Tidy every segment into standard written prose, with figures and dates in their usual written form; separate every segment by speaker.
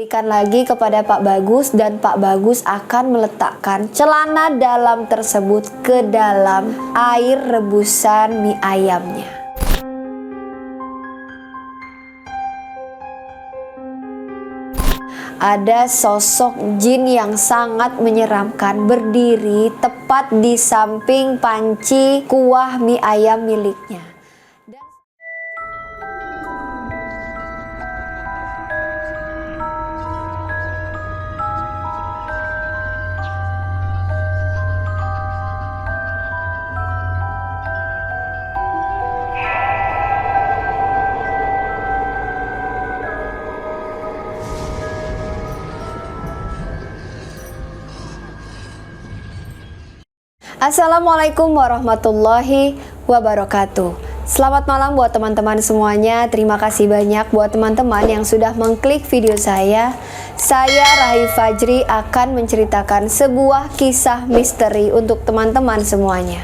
Speaker 1: diberikan lagi kepada Pak Bagus dan Pak Bagus akan meletakkan celana dalam tersebut ke dalam air rebusan mie ayamnya. Ada sosok jin yang sangat menyeramkan berdiri tepat di samping panci kuah mie ayam miliknya. Assalamualaikum warahmatullahi wabarakatuh. Selamat malam buat teman-teman semuanya. Terima kasih banyak buat teman-teman yang sudah mengklik video saya. Saya Rahai Fajri akan menceritakan sebuah kisah misteri untuk teman-teman semuanya.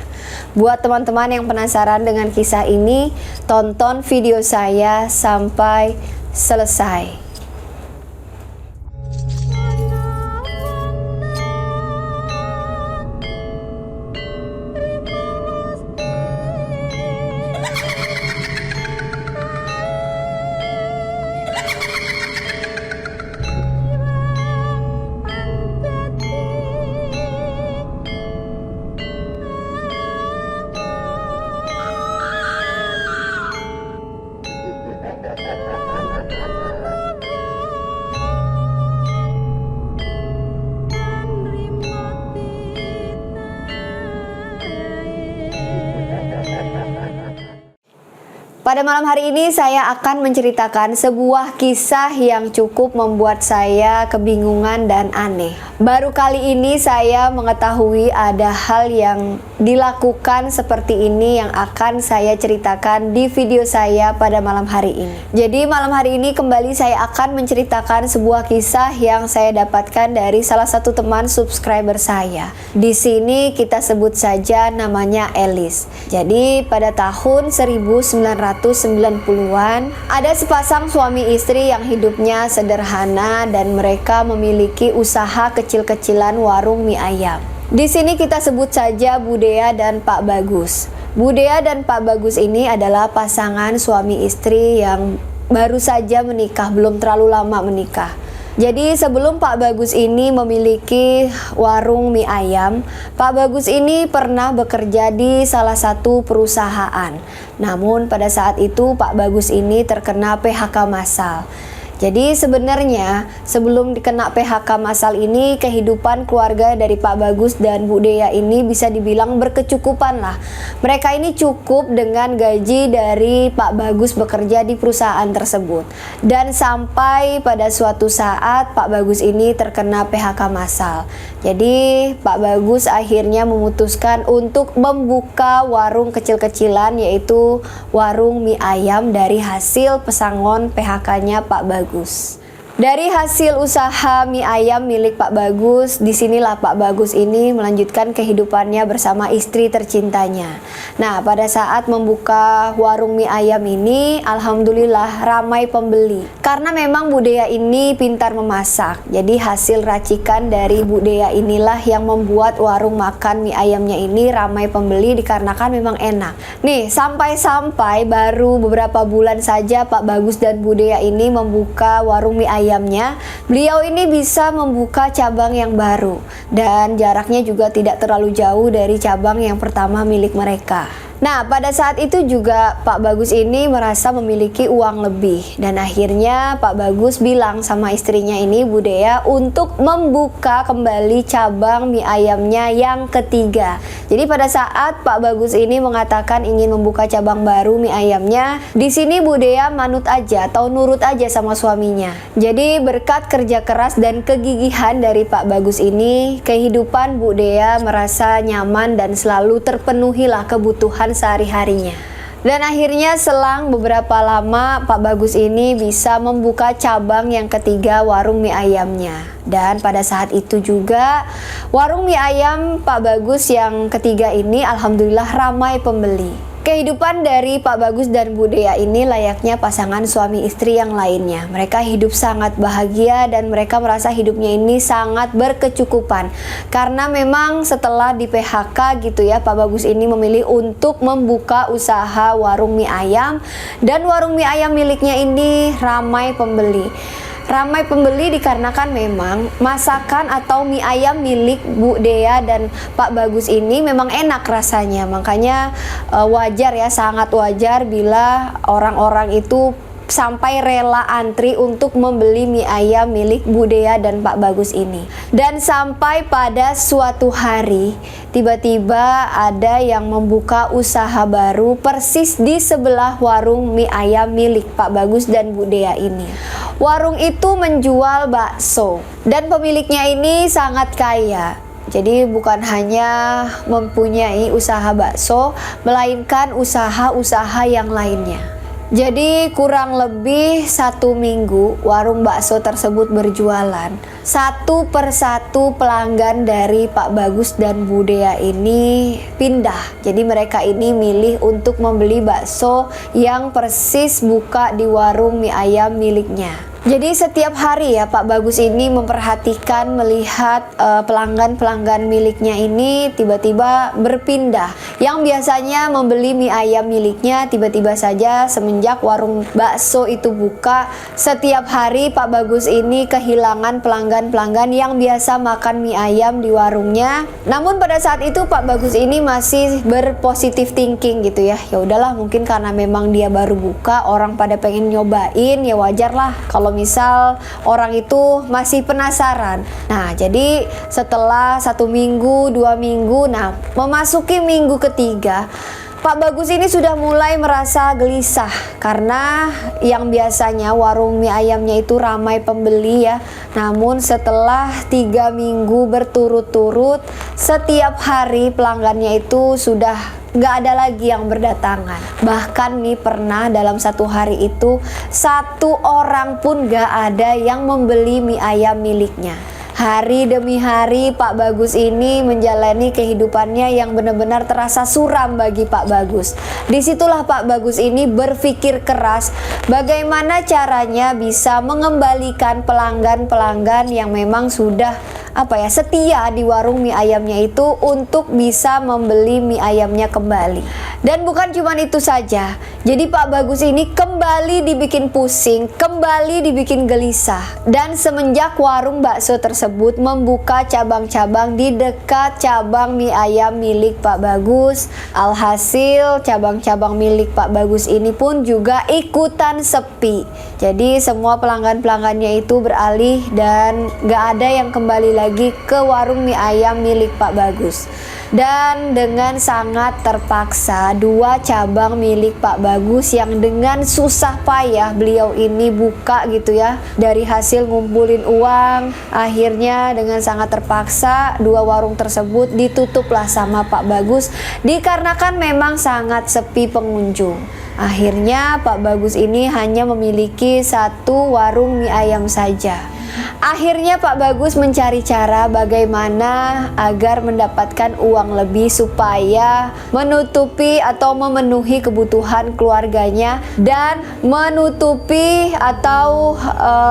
Speaker 1: Buat teman-teman yang penasaran dengan kisah ini, tonton video saya sampai selesai. Pada malam hari ini saya akan menceritakan sebuah kisah yang cukup membuat saya kebingungan dan aneh. Baru kali ini saya mengetahui ada hal yang dilakukan seperti ini yang akan saya ceritakan di video saya pada malam hari ini. Jadi malam hari ini kembali saya akan menceritakan sebuah kisah yang saya dapatkan dari salah satu teman subscriber saya. Di sini kita sebut saja namanya Elis. Jadi pada tahun 1990-an ada sepasang suami istri yang hidupnya sederhana dan mereka memiliki usaha kecil-kecilan warung mie ayam. Di sini kita sebut saja Bu Dea dan Pak Bagus. Bu Dea dan Pak Bagus ini adalah pasangan suami istri yang baru saja menikah, belum terlalu lama menikah. Jadi sebelum Pak Bagus ini memiliki warung mie ayam, Pak Bagus ini pernah bekerja di salah satu perusahaan. Namun pada saat itu Pak Bagus ini terkena PHK massal. Jadi sebenarnya sebelum dikena PHK massal ini, kehidupan keluarga dari Pak Bagus dan Bu Dea ini bisa dibilang berkecukupan lah. Mereka ini cukup dengan gaji dari Pak Bagus bekerja di perusahaan tersebut. Dan sampai pada suatu saat Pak Bagus ini terkena PHK massal. Jadi Pak Bagus akhirnya memutuskan untuk membuka warung kecil-kecilan, yaitu warung mie ayam dari hasil pesangon PHK-nya Pak Bagus. Dari hasil usaha mie ayam milik Pak Bagus, disinilah Pak Bagus ini melanjutkan kehidupannya bersama istri tercintanya. Nah, pada saat membuka warung mie ayam ini, alhamdulillah ramai pembeli. Karena memang Bu Dea ini pintar memasak, jadi hasil racikan dari Bu Dea inilah yang membuat warung makan mie ayamnya ini ramai pembeli dikarenakan memang enak. Nih, sampai-sampai baru beberapa bulan saja Pak Bagus dan Bu Dea ini membuka warung mie ayamnya, beliau ini bisa membuka cabang yang baru dan jaraknya juga tidak terlalu jauh dari cabang yang pertama milik mereka. Nah, pada saat itu juga Pak Bagus ini merasa memiliki uang lebih dan akhirnya Pak Bagus bilang sama istrinya ini, Bu Dea, untuk membuka kembali cabang mie ayamnya yang ketiga. Jadi pada saat Pak Bagus ini mengatakan ingin membuka cabang baru mie ayamnya, di sini Bu Dea manut aja atau nurut aja sama suaminya. Jadi berkat kerja keras dan kegigihan dari Pak Bagus ini, kehidupan Bu Dea merasa nyaman dan selalu terpenuhilah kebutuhan sehari-harinya. Dan akhirnya selang beberapa lama Pak Bagus ini bisa membuka cabang yang ketiga warung mie ayamnya. Dan pada saat itu juga warung mie ayam Pak Bagus yang ketiga ini alhamdulillah ramai pembeli. Kehidupan dari Pak Bagus dan Bu Dea ini layaknya pasangan suami istri yang lainnya. Mereka hidup sangat bahagia dan mereka merasa hidupnya ini sangat berkecukupan. Karena memang setelah di PHK gitu ya, Pak Bagus ini memilih untuk membuka usaha warung mie ayam. Dan warung mie ayam miliknya ini ramai pembeli. Ramai pembeli dikarenakan memang masakan atau mie ayam milik Bu Dea dan Pak Bagus ini memang enak rasanya. Makanya wajar ya, sangat wajar bila orang-orang itu sampai rela antri untuk membeli mie ayam milik Bu Dea dan Pak Bagus ini. Dan sampai pada suatu hari tiba-tiba ada yang membuka usaha baru persis di sebelah warung mie ayam milik Pak Bagus dan Bu Dea ini. Warung itu menjual bakso dan pemiliknya ini sangat kaya. Jadi bukan hanya mempunyai usaha bakso, melainkan usaha-usaha yang lainnya. Jadi kurang lebih 1 minggu warung bakso tersebut berjualan. Satu persatu pelanggan dari Pak Bagus dan Bu Dea ini pindah. Jadi mereka ini milih untuk membeli bakso yang persis buka di warung mie ayam miliknya. Jadi setiap hari ya Pak Bagus ini memperhatikan melihat pelanggan-pelanggan miliknya ini tiba-tiba berpindah. Yang biasanya membeli mie ayam miliknya tiba-tiba saja semenjak warung bakso itu buka, setiap hari Pak Bagus ini kehilangan pelanggan-pelanggan yang biasa makan mie ayam di warungnya. Namun pada saat itu Pak Bagus ini masih berpositif thinking gitu ya. Ya udahlah, mungkin karena memang dia baru buka, orang pada pengen nyobain, ya wajar lah kalau misal orang itu masih penasaran. Nah, jadi setelah 1 minggu, 2 minggu, nah memasuki minggu ketiga, Pak Bagus ini sudah mulai merasa gelisah karena yang biasanya warung mie ayamnya itu ramai pembeli ya. Namun setelah 3 minggu berturut-turut, setiap hari pelanggannya itu sudah nggak ada lagi yang berdatangan. Bahkan nih pernah dalam 1 hari itu 1 orang pun nggak ada yang membeli mie ayam miliknya. Hari demi hari Pak Bagus ini menjalani kehidupannya yang benar-benar terasa suram bagi Pak Bagus. Disitulah Pak Bagus ini berpikir keras bagaimana caranya bisa mengembalikan pelanggan-pelanggan yang memang sudah setia di warung mie ayamnya itu untuk bisa membeli mie ayamnya kembali. Dan bukan cuma itu saja. Jadi Pak Bagus ini kembali dibikin pusing, kembali dibikin gelisah. Dan semenjak warung bakso tersebut membuka cabang-cabang di dekat cabang mie ayam milik Pak Bagus, alhasil cabang-cabang milik Pak Bagus ini pun juga ikutan sepi. Jadi semua pelanggan-pelanggannya itu beralih dan gak ada yang kembali lagi ke warung mie ayam milik Pak Bagus. Dan dengan sangat terpaksa 2 cabang milik Pak Bagus yang dengan susah payah beliau ini buka gitu ya, dari hasil ngumpulin uang, akhirnya dengan sangat terpaksa 2 warung tersebut ditutuplah sama Pak Bagus dikarenakan memang sangat sepi pengunjung. Akhirnya Pak Bagus ini hanya memiliki 1 warung mie ayam saja. Akhirnya Pak Bagus mencari cara bagaimana agar mendapatkan uang lebih supaya menutupi atau memenuhi kebutuhan keluarganya dan menutupi atau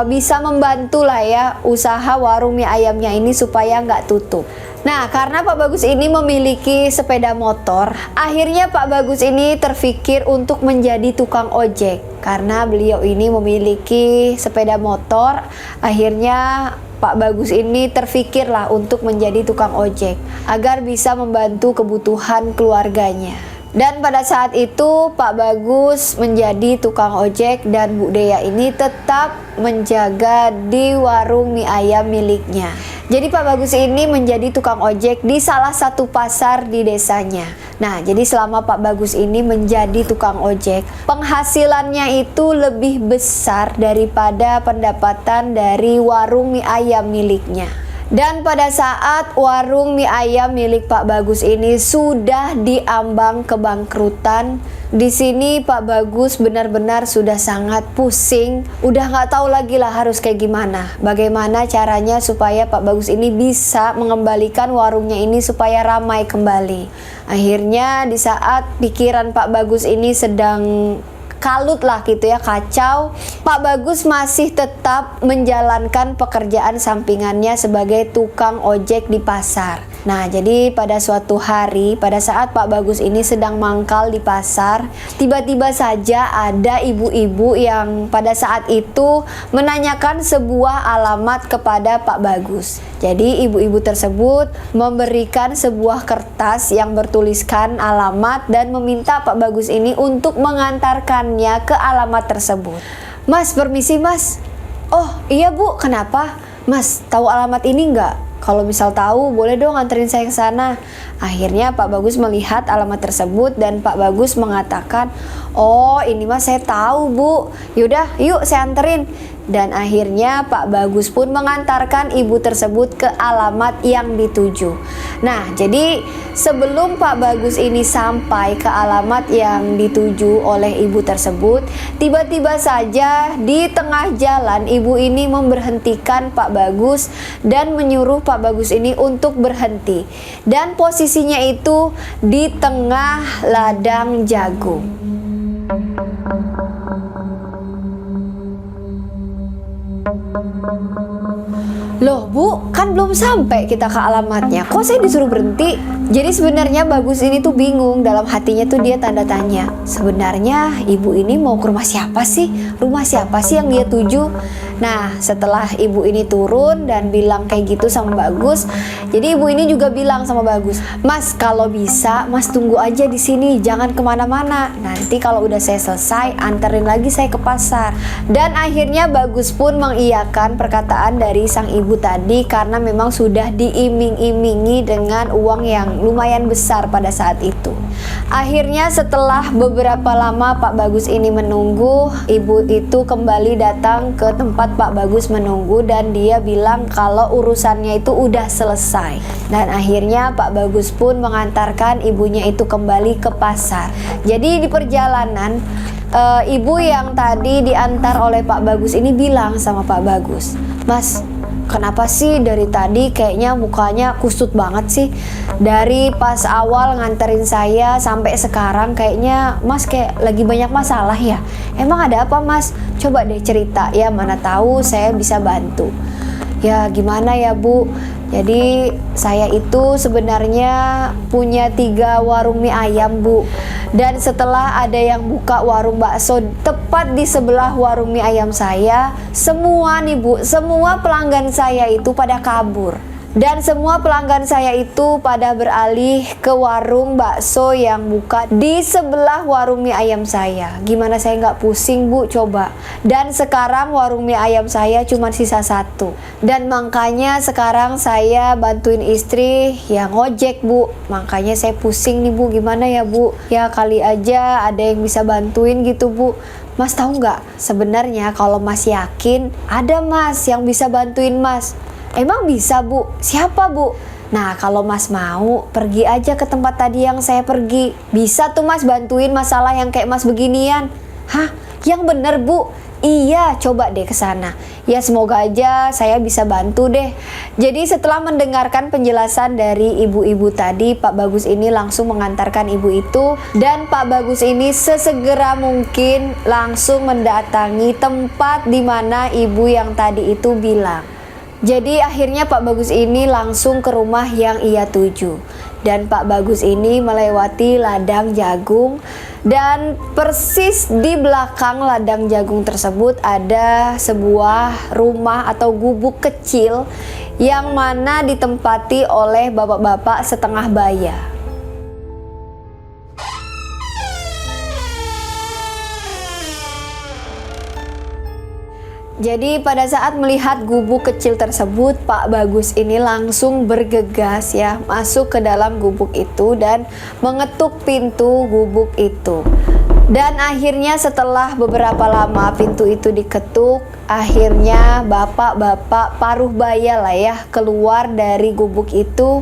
Speaker 1: bisa membantu lah ya usaha warung mie ayamnya ini supaya nggak tutup. Nah, karena Pak Bagus ini memiliki sepeda motor, akhirnya Pak Bagus ini terpikir untuk menjadi tukang ojek. Karena beliau ini memiliki sepeda motor, akhirnya Pak Bagus ini terpikirlah untuk menjadi tukang ojek agar bisa membantu kebutuhan keluarganya. Dan pada saat itu Pak Bagus menjadi tukang ojek dan Bu Dea ini tetap menjaga di warung mie ayam miliknya. Jadi Pak Bagus ini menjadi tukang ojek di salah satu pasar di desanya. Nah, jadi selama Pak Bagus ini menjadi tukang ojek, penghasilannya itu lebih besar daripada pendapatan dari warung mie ayam miliknya. Dan pada saat warung mie ayam milik Pak Bagus ini sudah diambang kebangkrutan, di sini Pak Bagus benar-benar sudah sangat pusing, udah nggak tahu lagi lah harus kayak gimana. Bagaimana caranya supaya Pak Bagus ini bisa mengembalikan warungnya ini supaya ramai kembali. Akhirnya di saat pikiran Pak Bagus ini sedang kalut lah gitu ya, kacau, Pak Bagus masih tetap menjalankan pekerjaan sampingannya sebagai tukang ojek di pasar. Nah, jadi pada suatu hari, pada saat Pak Bagus ini sedang mangkal di pasar, tiba-tiba saja ada ibu-ibu yang pada saat itu menanyakan sebuah alamat kepada Pak Bagus. Jadi ibu-ibu tersebut memberikan sebuah kertas yang bertuliskan alamat dan meminta Pak Bagus ini untuk mengantarkannya ke alamat tersebut. Mas, permisi mas. Oh iya bu, kenapa? Mas, tahu alamat ini nggak? Kalau misal tahu, boleh dong anterin saya ke sana. Akhirnya Pak Bagus melihat alamat tersebut dan Pak Bagus mengatakan, oh ini mas saya tahu bu, yaudah yuk saya anterin. Dan akhirnya Pak Bagus pun mengantarkan ibu tersebut ke alamat yang dituju. Nah, jadi sebelum Pak Bagus ini sampai ke alamat yang dituju oleh ibu tersebut, tiba-tiba saja di tengah jalan ibu ini memberhentikan Pak Bagus dan menyuruh Pak Bagus ini untuk berhenti. Dan posisinya itu di tengah ladang jagung. Loh bu, kan belum sampai kita ke alamatnya, kok saya disuruh berhenti? Jadi sebenarnya Bagus ini tuh bingung, dalam hatinya tuh dia tanda tanya. Sebenarnya ibu ini mau ke rumah siapa sih? Rumah siapa sih yang dia tuju? Nah, setelah ibu ini turun dan bilang kayak gitu sama Bagus, jadi ibu ini juga bilang sama Bagus, Mas kalau bisa Mas tunggu aja di sini, jangan kemana-mana. Nanti kalau udah saya selesai, anterin lagi saya ke pasar. Dan akhirnya Bagus pun mengiyakan perkataan dari sang ibu tadi karena memang sudah diiming-imingi dengan uang yang lumayan besar pada saat itu. Akhirnya setelah beberapa lama Pak Bagus ini menunggu, ibu itu kembali datang ke tempat Pak Bagus menunggu dan dia bilang kalau urusannya itu udah selesai. Dan akhirnya Pak Bagus pun mengantarkan ibunya itu kembali ke pasar. Jadi di perjalanan ibu yang tadi diantar oleh Pak Bagus ini bilang sama Pak Bagus, Mas, kenapa sih dari tadi kayaknya mukanya kusut banget sih? Dari pas awal nganterin saya sampai sekarang kayaknya Mas kayak lagi banyak masalah ya? Emang ada apa Mas? Coba deh cerita ya, mana tahu saya bisa bantu. Ya gimana ya Bu? Jadi saya itu sebenarnya punya 3 warung mie ayam Bu. Dan setelah ada yang buka warung bakso tepat di sebelah warung mie ayam saya, semua nih Bu, semua pelanggan saya itu pada kabur. Dan semua pelanggan saya itu pada beralih ke warung bakso yang buka di sebelah warung mie ayam saya. Gimana saya nggak pusing Bu, coba. Dan sekarang warung mie ayam saya cuma sisa 1. Dan makanya sekarang saya bantuin istri yang ngojek Bu. Makanya saya pusing nih Bu, gimana ya Bu? Ya kali aja ada yang bisa bantuin gitu Bu. Mas tahu nggak? Sebenarnya kalau Mas yakin ada Mas yang bisa bantuin Mas. Emang bisa Bu? Siapa Bu? Nah kalau Mas mau, pergi aja ke tempat tadi yang saya pergi. Bisa tuh Mas bantuin masalah yang kayak Mas beginian. Hah? Yang bener Bu? Iya, coba deh ke sana. Ya semoga aja saya bisa bantu deh. Jadi setelah mendengarkan penjelasan dari ibu-ibu tadi, Pak Bagus ini langsung mengantarkan ibu itu. Dan Pak Bagus ini sesegera mungkin langsung mendatangi tempat di mana ibu yang tadi itu bilang. Jadi akhirnya Pak Bagus ini langsung ke rumah yang ia tuju. Dan Pak Bagus ini melewati ladang jagung. Dan persis di belakang ladang jagung tersebut ada sebuah rumah atau gubuk kecil yang mana ditempati oleh bapak-bapak setengah baya. Jadi pada saat melihat gubuk kecil tersebut, Pak Bagus ini langsung bergegas ya masuk ke dalam gubuk itu dan mengetuk pintu gubuk itu. Dan akhirnya setelah beberapa lama pintu itu diketuk, akhirnya bapak-bapak paruh baya lah ya keluar dari gubuk itu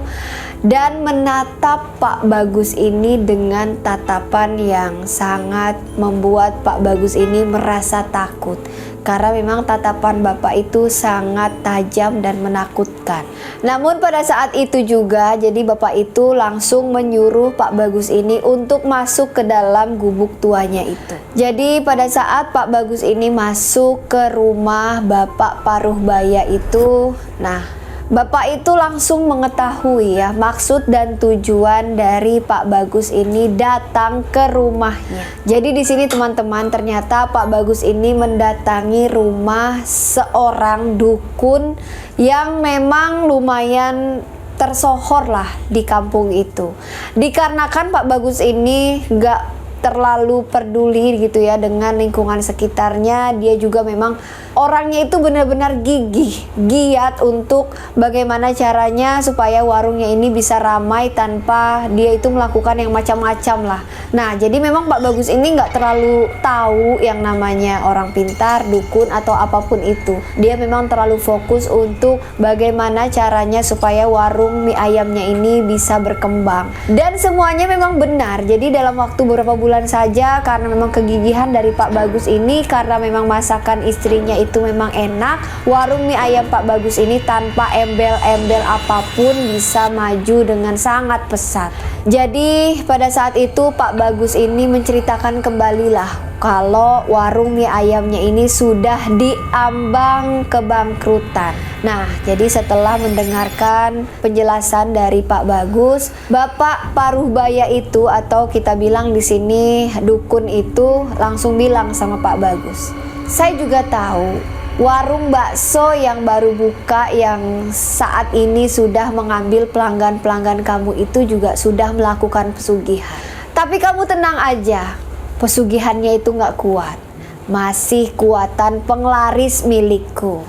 Speaker 1: dan menatap Pak Bagus ini dengan tatapan yang sangat membuat Pak Bagus ini merasa takut. Karena memang tatapan bapak itu sangat tajam dan menakutkan. Namun pada saat itu juga, jadi bapak itu langsung menyuruh Pak Bagus ini untuk masuk ke dalam gubuk tuanya itu. Jadi pada saat Pak Bagus ini masuk ke rumah bapak paruh baya itu, nah bapak itu langsung mengetahui ya maksud dan tujuan dari Pak Bagus ini datang ke rumahnya. Jadi di sini teman-teman, ternyata Pak Bagus ini mendatangi rumah seorang dukun yang memang lumayan tersohor lah di kampung itu. Dikarenakan Pak Bagus ini gak terlalu peduli gitu ya dengan lingkungan sekitarnya, dia juga memang orangnya itu benar-benar gigih, giat untuk bagaimana caranya supaya warungnya ini bisa ramai tanpa dia itu melakukan yang macam-macam lah. Nah, jadi memang Pak Bagus ini nggak terlalu tahu yang namanya orang pintar, dukun atau apapun itu. Dia memang terlalu fokus untuk bagaimana caranya supaya warung mie ayamnya ini bisa berkembang. Dan semuanya memang benar. Jadi dalam waktu beberapa bulan saja, karena memang kegigihan dari Pak Bagus ini, karena memang masakan istrinya itu memang enak, warung mie ayam Pak Bagus ini tanpa embel-embel apapun bisa maju dengan sangat pesat. Jadi pada saat itu Pak Bagus ini menceritakan kembali lah kalau warung mie ayamnya ini sudah diambang kebangkrutan. Nah, jadi setelah mendengarkan penjelasan dari Pak Bagus, Bapak paruh baya itu atau kita bilang di sini dukun itu langsung bilang sama Pak Bagus, "Saya juga tahu warung bakso yang baru buka yang saat ini sudah mengambil pelanggan-pelanggan kamu itu juga sudah melakukan pesugihan. Tapi kamu tenang aja, pesugihannya itu nggak kuat, masih kuatan penglaris milikku.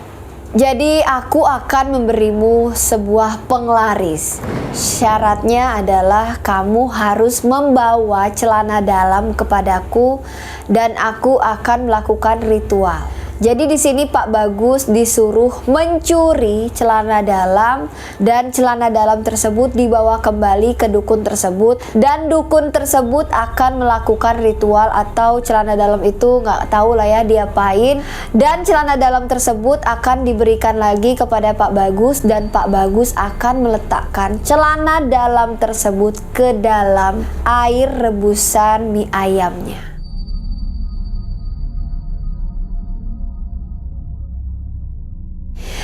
Speaker 1: Jadi aku akan memberimu sebuah penglaris. Syaratnya adalah kamu harus membawa celana dalam kepadaku dan aku akan melakukan ritual." Jadi di sini Pak Bagus disuruh mencuri celana dalam dan celana dalam tersebut dibawa kembali ke dukun tersebut dan dukun tersebut akan melakukan ritual atau celana dalam itu nggak tahu lah ya diapain, dan celana dalam tersebut akan diberikan lagi kepada Pak Bagus dan Pak Bagus akan meletakkan celana dalam tersebut ke dalam air rebusan mie ayamnya.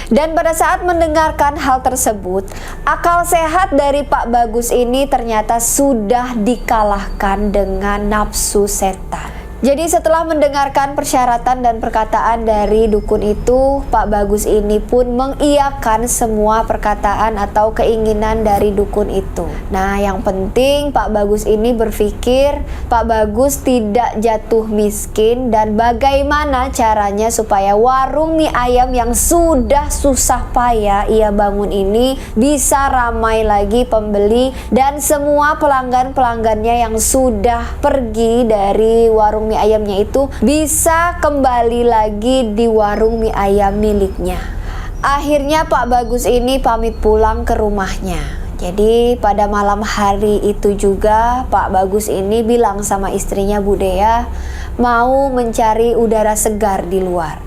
Speaker 1: Dan pada saat mendengarkan hal tersebut, akal sehat dari Pak Bagus ini ternyata sudah dikalahkan dengan nafsu setan. Jadi setelah mendengarkan persyaratan dan perkataan dari dukun itu, Pak Bagus ini pun mengiyakan semua perkataan atau keinginan dari dukun itu. Nah, yang penting Pak Bagus ini berpikir Pak Bagus tidak jatuh miskin dan bagaimana caranya supaya warung mie ayam yang sudah susah payah ia bangun ini bisa ramai lagi pembeli dan semua pelanggan-pelanggannya yang sudah pergi dari warung mie ayamnya itu bisa kembali lagi di warung mie ayam miliknya. Akhirnya Pak Bagus ini pamit pulang ke rumahnya. Jadi pada malam hari itu juga Pak Bagus ini bilang sama istrinya Bu Dea mau mencari udara segar di luar.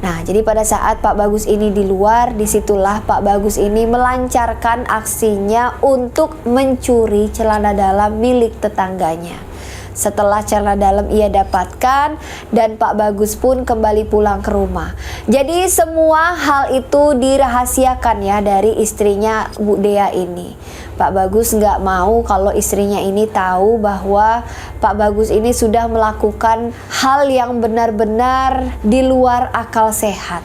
Speaker 1: Nah, jadi pada saat Pak Bagus ini di luar, disitulah Pak Bagus ini melancarkan aksinya untuk mencuri celana dalam milik tetangganya. Setelah celana dalam ia dapatkan dan Pak Bagus pun kembali pulang ke rumah. Jadi semua hal itu dirahasiakan ya dari istrinya Bu Dea ini. Pak Bagus nggak mau kalau istrinya ini tahu bahwa Pak Bagus ini sudah melakukan hal yang benar-benar di luar akal sehat.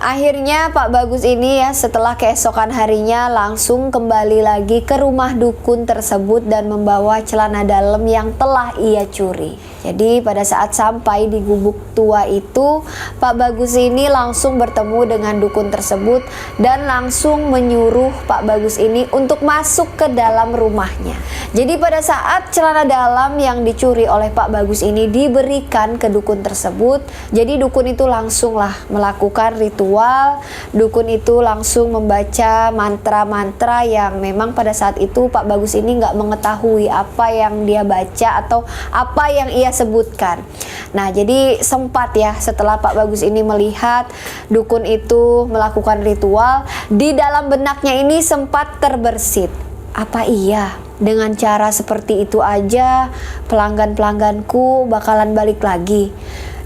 Speaker 1: Akhirnya Pak Bagus ini ya setelah keesokan harinya langsung kembali lagi ke rumah dukun tersebut dan membawa celana dalam yang telah ia curi. Jadi pada saat sampai di gubuk tua itu, Pak Bagus ini langsung bertemu dengan dukun tersebut dan langsung menyuruh Pak Bagus ini untuk masuk ke dalam rumahnya. Jadi pada saat celana dalam yang dicuri oleh Pak Bagus ini diberikan ke dukun tersebut, jadi dukun itu langsunglah melakukan ritual. Dukun itu langsung membaca mantra-mantra yang memang pada saat itu Pak Bagus ini nggak mengetahui apa yang dia baca atau apa yang ia sebutkan. Nah, jadi sempat ya setelah Pak Bagus ini melihat dukun itu melakukan ritual, di dalam benaknya ini sempat terbersit. Apa iya dengan cara seperti itu aja pelanggan-pelangganku bakalan balik lagi?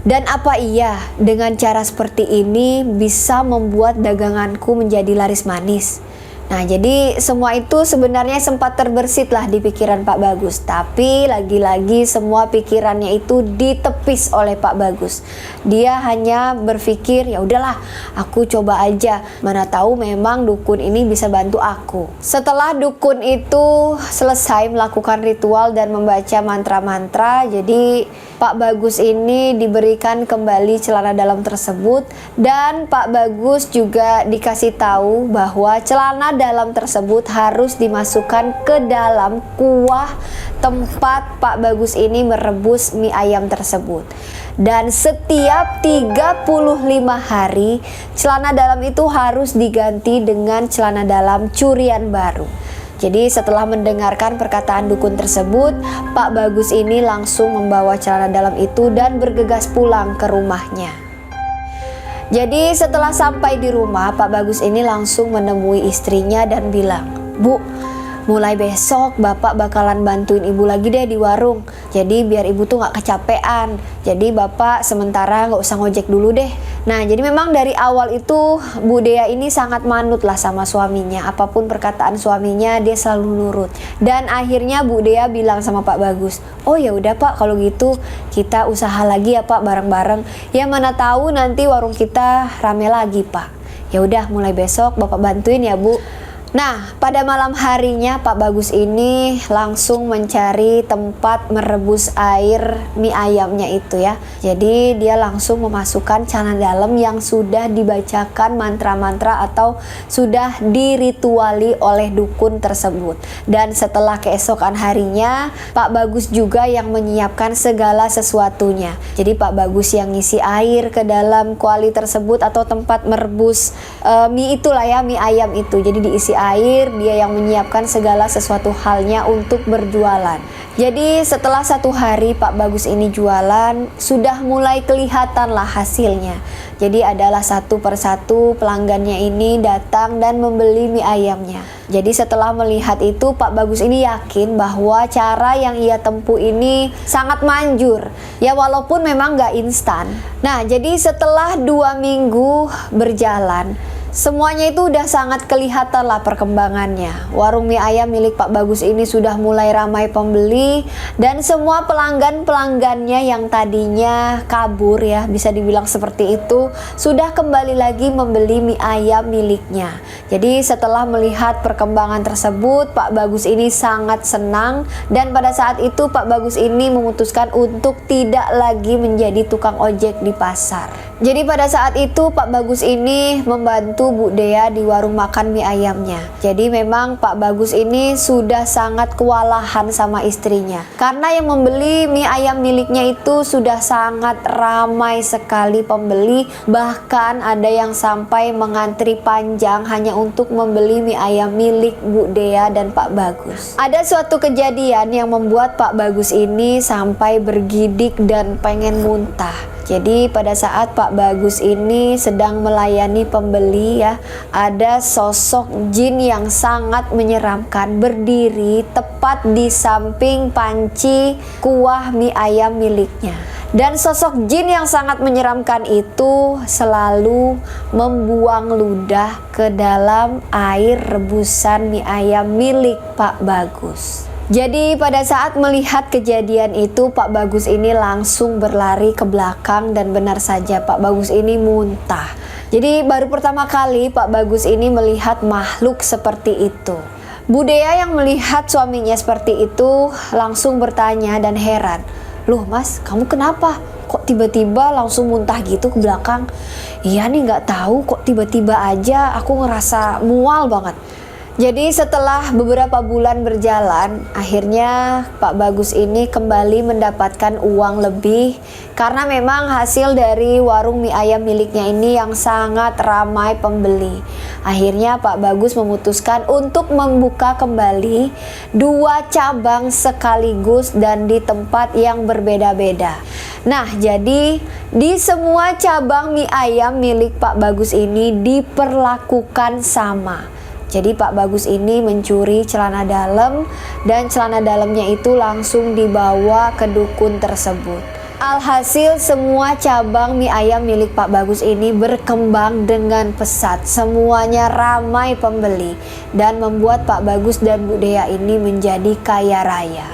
Speaker 1: Dan apa iya dengan cara seperti ini bisa membuat daganganku menjadi laris manis? Nah, jadi semua itu sebenarnya sempat terbersit lah di pikiran Pak Bagus. Tapi lagi-lagi semua pikirannya itu ditepis oleh Pak Bagus. Dia hanya berpikir, ya udahlah, aku coba aja. Mana tahu memang dukun ini bisa bantu aku. Setelah dukun itu selesai melakukan ritual dan membaca mantra-mantra, jadi Pak Bagus ini diberikan kembali celana dalam tersebut dan Pak Bagus juga dikasih tahu bahwa celana dalam tersebut harus dimasukkan ke dalam kuah tempat Pak Bagus ini merebus mie ayam tersebut. Dan setiap 35 hari celana dalam itu harus diganti dengan celana dalam curian baru. Jadi setelah mendengarkan perkataan dukun tersebut, Pak Bagus ini langsung membawa celana dalam itu dan bergegas pulang ke rumahnya. Jadi setelah sampai di rumah, Pak Bagus ini langsung menemui istrinya dan bilang, "Bu, mulai besok Bapak bakalan bantuin Ibu lagi deh di warung. Jadi biar Ibu tuh gak kecapean. Jadi Bapak sementara gak usah ngojek dulu deh." Nah, jadi memang dari awal itu Bu Dea ini sangat manut lah sama suaminya. Apapun perkataan suaminya dia selalu nurut. Dan akhirnya Bu Dea bilang sama Pak Bagus, "Oh ya udah Pak, kalau gitu kita usaha lagi ya Pak bareng-bareng. Ya mana tahu nanti warung kita rame lagi Pak. Ya udah mulai besok Bapak bantuin ya Bu." Nah, pada malam harinya Pak Bagus ini langsung mencari tempat merebus air mie ayamnya itu ya. Jadi dia langsung memasukkan celana dalam yang sudah dibacakan mantra-mantra atau sudah dirituali oleh dukun tersebut. Dan setelah keesokan harinya, Pak Bagus juga yang menyiapkan segala sesuatunya. Jadi Pak Bagus yang ngisi air ke dalam kuali tersebut atau tempat merebus mie itulah ya, mie ayam itu. Jadi diisi air, dia yang menyiapkan segala sesuatu halnya untuk berjualan. Jadi setelah 1 hari Pak Bagus ini jualan, sudah mulai kelihatan lah hasilnya. Jadi adalah satu persatu pelanggannya ini datang dan membeli mie ayamnya. Jadi setelah melihat itu, Pak Bagus ini yakin bahwa cara yang ia tempuh ini sangat manjur. Ya walaupun memang gak instan. Nah, jadi setelah 2 minggu berjalan, semuanya itu udah sangat kelihatan lah perkembangannya. Warung mie ayam milik Pak Bagus ini sudah mulai ramai pembeli dan semua pelanggan-pelanggannya yang tadinya kabur ya, bisa dibilang seperti itu, sudah kembali lagi membeli mie ayam miliknya. Jadi setelah melihat perkembangan tersebut, Pak Bagus ini sangat senang dan pada saat itu Pak Bagus ini memutuskan untuk tidak lagi menjadi tukang ojek di pasar. Jadi pada saat itu Pak Bagus ini membantu Bu Dea di warung makan mie ayamnya. Jadi memang Pak Bagus ini sudah sangat kewalahan sama istrinya. Karena yang membeli mie ayam miliknya itu sudah sangat ramai sekali pembeli. Bahkan ada yang sampai mengantri panjang hanya untuk membeli mie ayam milik Bu Dea dan Pak Bagus. Ada suatu kejadian yang membuat Pak Bagus ini sampai bergidik dan pengen muntah. Jadi pada saat Pak Bagus ini sedang melayani pembeli ya, ada sosok jin yang sangat menyeramkan berdiri tepat di samping panci kuah mie ayam miliknya. Dan sosok jin yang sangat menyeramkan itu selalu membuang ludah ke dalam air rebusan mie ayam milik Pak Bagus. Jadi pada saat melihat kejadian itu, Pak Bagus ini langsung berlari ke belakang dan benar saja Pak Bagus ini muntah. Jadi baru pertama kali Pak Bagus ini melihat makhluk seperti itu. Bu Dea yang melihat suaminya seperti itu langsung bertanya dan heran. Loh Mas, kamu kenapa? Kok tiba-tiba langsung muntah gitu ke belakang? Iya nih nggak tahu kok tiba-tiba aja aku ngerasa mual banget. Jadi setelah beberapa bulan berjalan, akhirnya Pak Bagus ini kembali mendapatkan uang lebih karena memang hasil dari warung mie ayam miliknya ini yang sangat ramai pembeli. Akhirnya Pak Bagus memutuskan untuk membuka kembali 2 cabang sekaligus dan di tempat yang berbeda-beda. Nah, jadi di semua cabang mie ayam milik Pak Bagus ini diperlakukan sama. Jadi Pak Bagus ini mencuri celana dalam dan celana dalamnya itu langsung dibawa ke dukun tersebut. Alhasil semua cabang mie ayam milik Pak Bagus ini berkembang dengan pesat. Semuanya ramai pembeli dan membuat Pak Bagus dan Bu Dea ini menjadi kaya raya.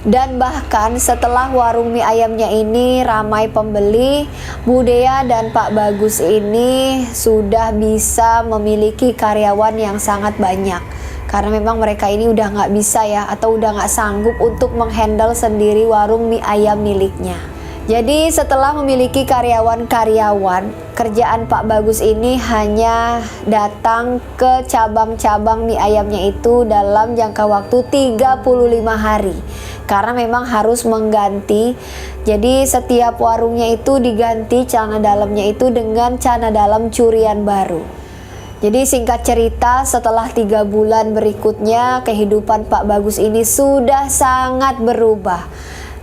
Speaker 1: Dan bahkan setelah warung mie ayamnya ini ramai pembeli, Bu Dea dan Pak Bagus ini sudah bisa memiliki karyawan yang sangat banyak. Karena memang mereka ini udah nggak bisa ya, atau udah nggak sanggup untuk menghandle sendiri warung mie ayam miliknya. Jadi setelah memiliki karyawan-karyawan, kerjaan Pak Bagus ini hanya datang ke cabang-cabang mie ayamnya itu dalam jangka waktu 35 hari. Karena memang harus mengganti, jadi setiap warungnya itu diganti celana dalamnya itu dengan celana dalam curian baru. Jadi singkat cerita, setelah 3 bulan berikutnya kehidupan Pak Bagus ini sudah sangat berubah.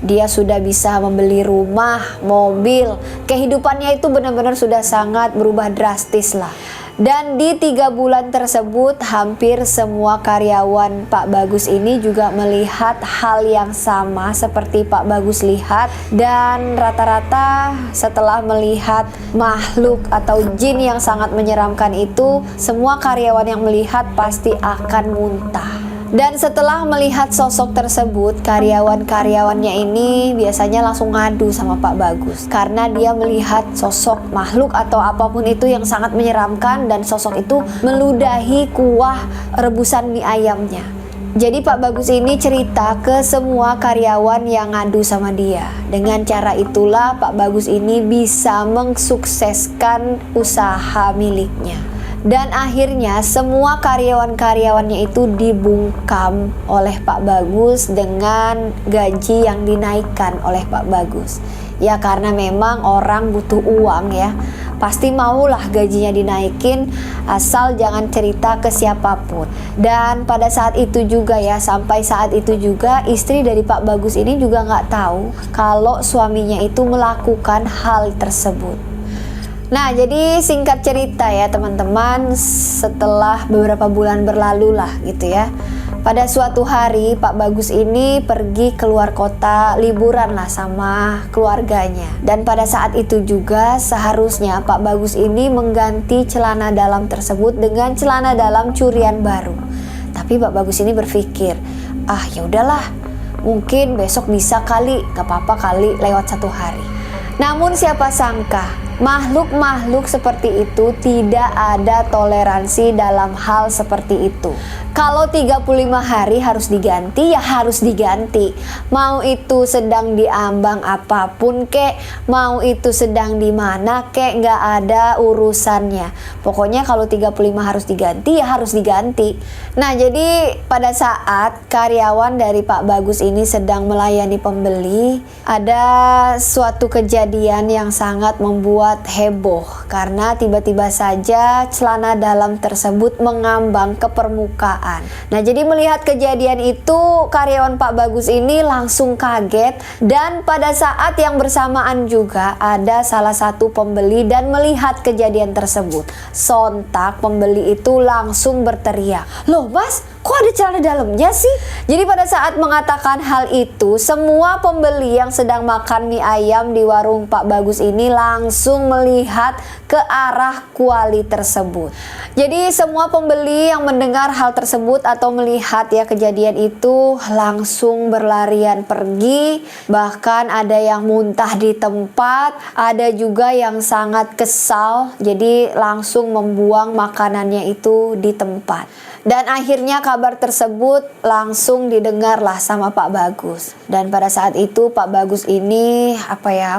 Speaker 1: Dia sudah bisa membeli rumah, mobil, kehidupannya itu benar-benar sudah sangat berubah drastis lah. Dan di 3 bulan tersebut hampir semua karyawan Pak Bagus ini juga melihat hal yang sama seperti Pak Bagus lihat. Dan rata-rata setelah melihat makhluk atau jin yang sangat menyeramkan itu, semua karyawan yang melihat pasti akan muntah. Dan setelah melihat sosok tersebut, karyawan-karyawannya ini biasanya langsung ngadu sama Pak Bagus. Karena dia melihat sosok makhluk atau apapun itu yang sangat menyeramkan dan sosok itu meludahi kuah rebusan mie ayamnya. Jadi Pak Bagus ini cerita ke semua karyawan yang ngadu sama dia. Dengan cara itulah Pak Bagus ini bisa mensukseskan usaha miliknya. Dan akhirnya semua karyawan-karyawannya itu dibungkam oleh Pak Bagus dengan gaji yang dinaikkan oleh Pak Bagus. Ya karena memang orang butuh uang ya, pasti maulah gajinya dinaikin asal jangan cerita ke siapapun. Dan pada saat itu juga ya, sampai saat itu juga istri dari Pak Bagus ini juga nggak tahu kalau suaminya itu melakukan hal tersebut. Nah, jadi singkat cerita ya teman-teman, setelah beberapa bulan berlalu lah gitu ya. Pada suatu hari Pak Bagus ini pergi keluar kota liburan lah sama keluarganya. Dan pada saat itu juga seharusnya Pak Bagus ini mengganti celana dalam tersebut dengan celana dalam curian baru. Tapi Pak Bagus ini berpikir, ah ya udahlah, mungkin besok bisa kali, gak apa-apa kali lewat 1 hari. Namun siapa sangka makhluk-makhluk seperti itu tidak ada toleransi dalam hal seperti itu. Kalau 35 hari harus diganti, ya harus diganti. Mau itu sedang diambang apapun kek, mau itu sedang di mana kek, nggak ada urusannya. Pokoknya kalau 35 harus diganti, ya harus diganti. Nah, jadi pada saat karyawan dari Pak Bagus ini sedang melayani pembeli, ada suatu kejadian yang sangat membuat heboh karena tiba-tiba saja celana dalam tersebut mengambang ke permukaan. Nah, jadi melihat kejadian itu karyawan Pak Bagus ini langsung kaget. Dan pada saat yang bersamaan juga ada salah satu pembeli dan melihat kejadian tersebut. Sontak pembeli itu langsung berteriak, "Loh Mas, kok ada celana dalamnya sih?" Jadi pada saat mengatakan hal itu, semua pembeli yang sedang makan mie ayam di warung Pak Bagus ini langsung langsung melihat ke arah kuali tersebut. Jadi semua pembeli yang mendengar hal tersebut atau melihat ya kejadian itu langsung berlarian pergi. Bahkan ada yang muntah di tempat, ada juga yang sangat kesal, jadi langsung membuang makanannya itu di tempat. Dan akhirnya kabar tersebut langsung didengarlah sama Pak Bagus. Dan pada saat itu Pak Bagus ini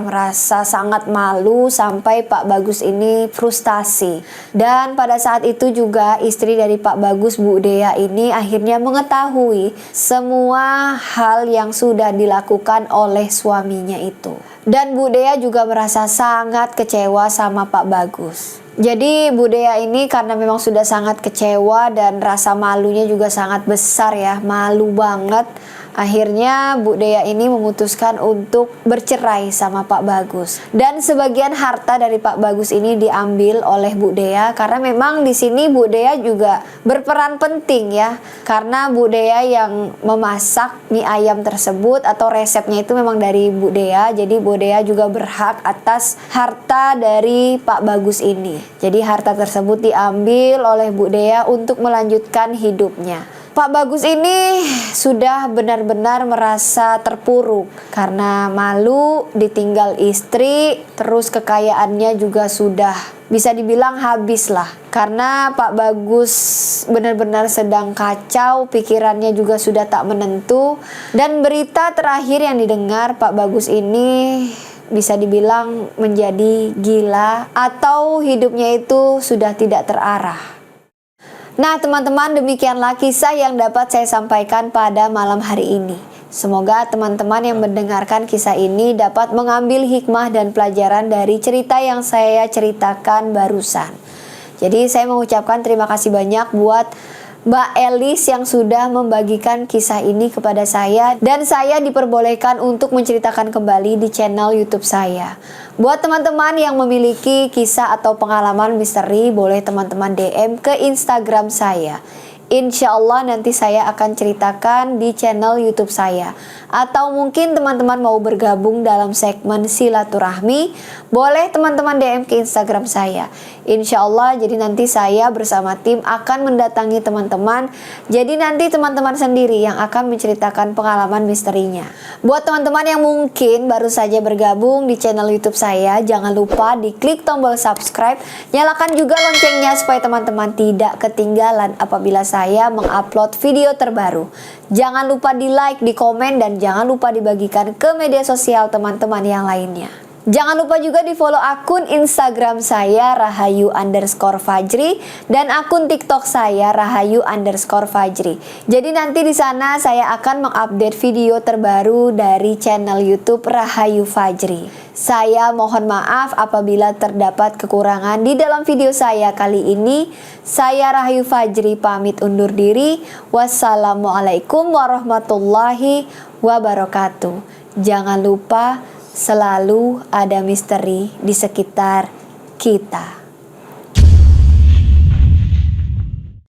Speaker 1: merasa sangat malu sampai Pak Bagus ini frustasi. Dan pada saat itu juga istri dari Pak Bagus, Bu Dea ini akhirnya mengetahui semua hal yang sudah dilakukan oleh suaminya itu. Dan Bu Dea juga merasa sangat kecewa sama Pak Bagus. Jadi Bu Dea ini karena memang sudah sangat kecewa dan rasa malunya juga sangat besar ya, malu banget. Akhirnya Bu Dea ini memutuskan untuk bercerai sama Pak Bagus. Dan sebagian harta dari Pak Bagus ini diambil oleh Bu Dea karena memang di sini Bu Dea juga berperan penting ya. Karena Bu Dea yang memasak mie ayam tersebut atau resepnya itu memang dari Bu Dea. Jadi Bu Dea juga berhak atas harta dari Pak Bagus ini. Jadi harta tersebut diambil oleh Bu Dea untuk melanjutkan hidupnya. Pak Bagus ini sudah benar-benar merasa terpuruk karena malu ditinggal istri, terus kekayaannya juga sudah bisa dibilang habis lah. Karena Pak Bagus benar-benar sedang kacau, pikirannya juga sudah tak menentu. Dan berita terakhir yang didengar, Pak Bagus ini bisa dibilang menjadi gila atau hidupnya itu sudah tidak terarah. Nah teman-teman, demikianlah kisah yang dapat saya sampaikan pada malam hari ini. Semoga teman-teman yang mendengarkan kisah ini dapat mengambil hikmah dan pelajaran dari cerita yang saya ceritakan barusan. Jadi saya mengucapkan terima kasih banyak buat Mbak Elis yang sudah membagikan kisah ini kepada saya, dan saya diperbolehkan untuk menceritakan kembali di channel YouTube saya. Buat teman-teman yang memiliki kisah atau pengalaman misteri, boleh teman-teman DM ke Instagram saya. Insya Allah nanti saya akan ceritakan di channel YouTube saya. Atau mungkin teman-teman mau bergabung dalam segmen silaturahmi, boleh teman-teman DM ke Instagram saya. Insya Allah jadi nanti saya bersama tim akan mendatangi teman-teman. Jadi nanti teman-teman sendiri yang akan menceritakan pengalaman misterinya. Buat teman-teman yang mungkin baru saja bergabung di channel YouTube saya, jangan lupa diklik tombol subscribe, nyalakan juga loncengnya supaya teman-teman tidak ketinggalan apabila saya mengupload video terbaru. Jangan lupa di like, di komen, dan jangan lupa dibagikan ke media sosial teman-teman yang lainnya. Jangan lupa juga di follow akun Instagram saya Rahayu_Fajri dan akun TikTok saya Rahayu_Fajri. Jadi nanti di sana saya akan mengupdate video terbaru dari channel YouTube Rahayu Fajri. Saya mohon maaf apabila terdapat kekurangan di dalam video saya kali ini. Saya Rahayu Fajri pamit undur diri. Wassalamualaikum warahmatullahi wabarakatuh. Jangan lupa selalu ada misteri di sekitar kita.